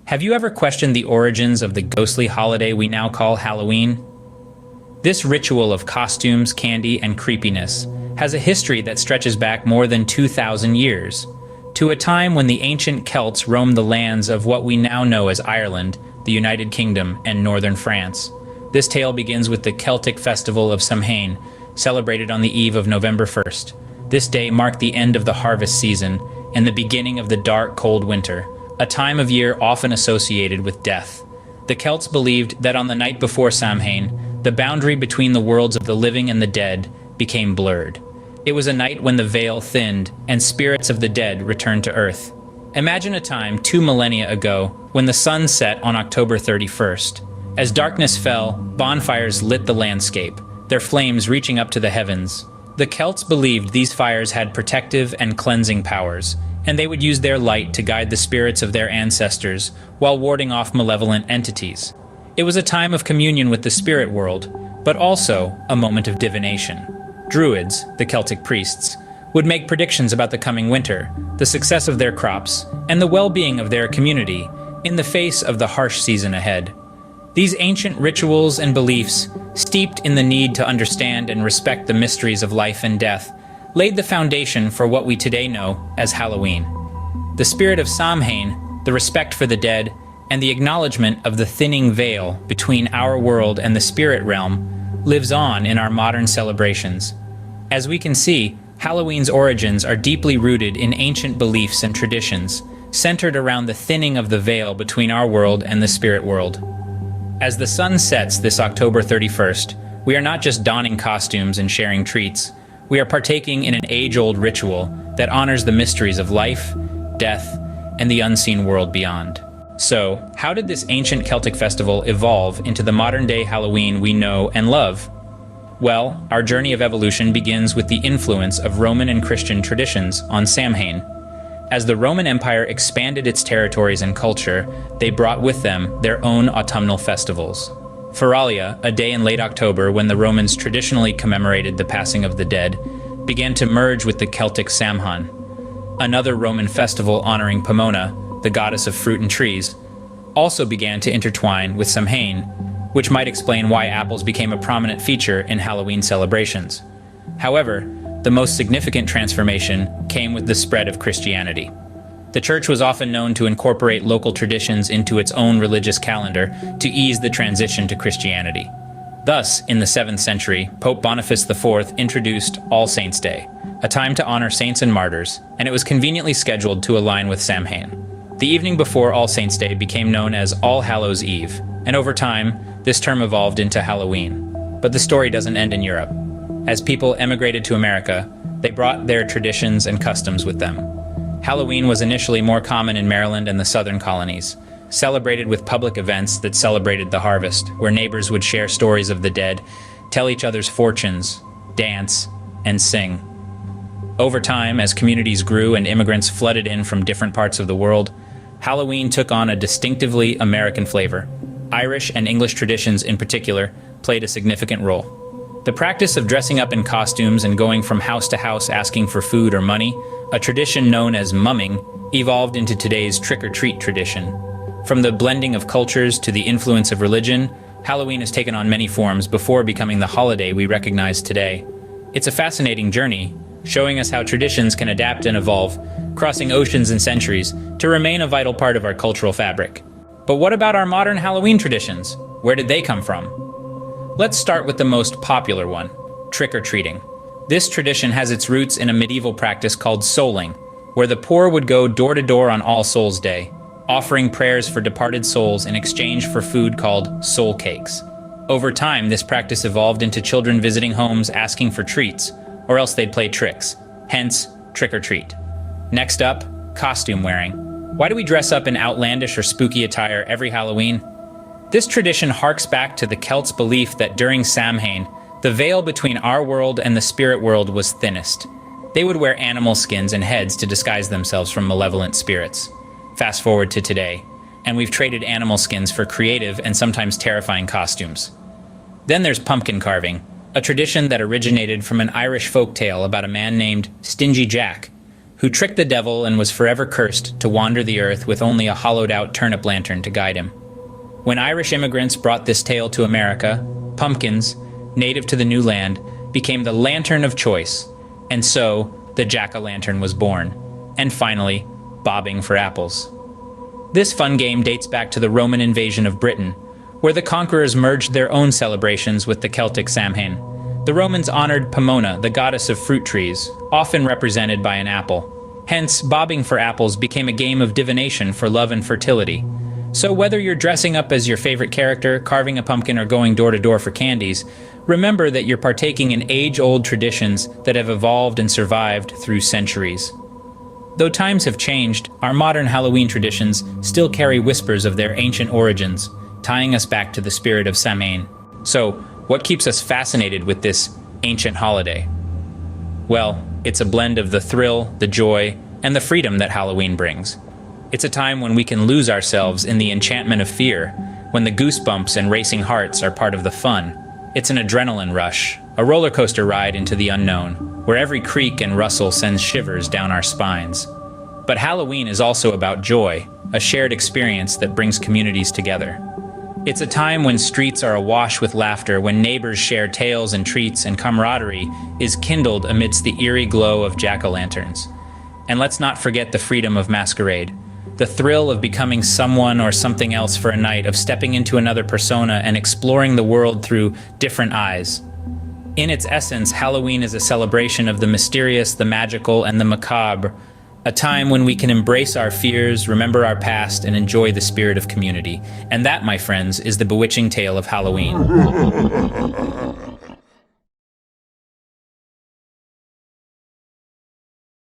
Have you ever questioned the origins of the ghostly holiday we now call Halloween? This ritual of costumes, candy, and creepiness has a history that stretches back more than 2,000 years, to a time when the ancient Celts roamed the lands of what we now know as Ireland, the United Kingdom, and northern France. This tale begins with the Celtic festival of Samhain, celebrated on the eve of November 1st. This day marked the end of the harvest season and the beginning of the dark, cold winter, a time of year often associated with death. The Celts believed that on the night before Samhain, the boundary between the worlds of the living and the dead became blurred. It was a night when the veil thinned and spirits of the dead returned to Earth. Imagine a time 2 millennia ago when the sun set on October 31st. As darkness fell, bonfires lit the landscape, their flames reaching up to the heavens. The Celts believed these fires had protective and cleansing powers, and they would use their light to guide the spirits of their ancestors while warding off malevolent entities. It was a time of communion with the spirit world, but also a moment of divination. Druids, the Celtic priests, would make predictions about the coming winter, the success of their crops, and the well-being of their community in the face of the harsh season ahead. These ancient rituals and beliefs, steeped in the need to understand and respect the mysteries of life and death, laid the foundation for what we today know as Halloween. The spirit of Samhain, the respect for the dead, and the acknowledgement of the thinning veil between our world and the spirit realm lives on in our modern celebrations. As we can see, Halloween's origins are deeply rooted in ancient beliefs and traditions, centered around the thinning of the veil between our world and the spirit world. As the sun sets this October 31st, we are not just donning costumes and sharing treats. We are partaking in an age-old ritual that honors the mysteries of life, death, and the unseen world beyond. So, how did this ancient Celtic festival evolve into the modern-day Halloween we know and love? Well, our journey of evolution begins with the influence of Roman and Christian traditions on Samhain. As the Roman Empire expanded its territories and culture, they brought with them their own autumnal festivals. Feralia, a day in late October when the Romans traditionally commemorated the passing of the dead, began to merge with the Celtic Samhain. Another Roman festival honoring Pomona, the goddess of fruit and trees, also began to intertwine with Samhain, which might explain why apples became a prominent feature in Halloween celebrations. However, the most significant transformation came with the spread of Christianity. The church was often known to incorporate local traditions into its own religious calendar to ease the transition to Christianity. Thus, in the 7th century, Pope Boniface IV introduced All Saints' Day, a time to honor saints and martyrs, and it was conveniently scheduled to align with Samhain. The evening before All Saints' Day became known as All Hallows' Eve, and over time, this term evolved into Halloween. But the story doesn't end in Europe. As people emigrated to America, they brought their traditions and customs with them. Halloween was initially more common in Maryland and the southern colonies, celebrated with public events that celebrated the harvest, where neighbors would share stories of the dead, tell each other's fortunes, dance, and sing. Over time, as communities grew and immigrants flooded in from different parts of the world, Halloween took on a distinctively American flavor. Irish and English traditions in particular played a significant role. The practice of dressing up in costumes and going from house to house asking for food or money, a tradition known as mumming, evolved into today's trick-or-treat tradition. From the blending of cultures to the influence of religion, Halloween has taken on many forms before becoming the holiday we recognize today. It's a fascinating journey, showing us how traditions can adapt and evolve, crossing oceans and centuries, to remain a vital part of our cultural fabric. But what about our modern Halloween traditions? Where did they come from? Let's start with the most popular one, trick-or-treating. This tradition has its roots in a medieval practice called souling, where the poor would go door to door on All Souls' Day, offering prayers for departed souls in exchange for food called soul cakes. Over time, this practice evolved into children visiting homes asking for treats, or else they'd play tricks, hence trick-or-treat. Next up, costume wearing. Why do we dress up in outlandish or spooky attire every Halloween? This tradition harks back to the Celts' belief that during Samhain, the veil between our world and the spirit world was thinnest. They would wear animal skins and heads to disguise themselves from malevolent spirits. Fast forward to today, and we've traded animal skins for creative and sometimes terrifying costumes. Then there's pumpkin carving, a tradition that originated from an Irish folktale about a man named Stingy Jack. who tricked the devil and was forever cursed to wander the earth with only a hollowed-out turnip lantern to guide him. When Irish immigrants brought this tale to America, pumpkins, native to the new land, became the lantern of choice, and so the jack-o'-lantern was born. And finally, bobbing for apples. This fun game dates back to the Roman invasion of Britain, where the conquerors merged their own celebrations with the Celtic Samhain. The Romans honored Pomona, the goddess of fruit trees, often represented by an apple. Hence, bobbing for apples became a game of divination for love and fertility. So whether you're dressing up as your favorite character, carving a pumpkin, or going door to door for candies, remember that you're partaking in age-old traditions that have evolved and survived through centuries. Though times have changed, our modern Halloween traditions still carry whispers of their ancient origins, tying us back to the spirit of Samhain. So, what keeps us fascinated with this ancient holiday? Well, it's a blend of the thrill, the joy, and the freedom that Halloween brings. It's a time when we can lose ourselves in the enchantment of fear, when the goosebumps and racing hearts are part of the fun. It's an adrenaline rush, a roller coaster ride into the unknown, where every creak and rustle sends shivers down our spines. But Halloween is also about joy, a shared experience that brings communities together. It's a time when streets are awash with laughter, when neighbors share tales and treats, and camaraderie is kindled amidst the eerie glow of jack-o'-lanterns. And let's not forget the freedom of masquerade, the thrill of becoming someone or something else for a night, of stepping into another persona and exploring the world through different eyes. In its essence, Halloween is a celebration of the mysterious, the magical, and the macabre, a time when we can embrace our fears, remember our past, and enjoy the spirit of community. And that, my friends, is the bewitching tale of Halloween.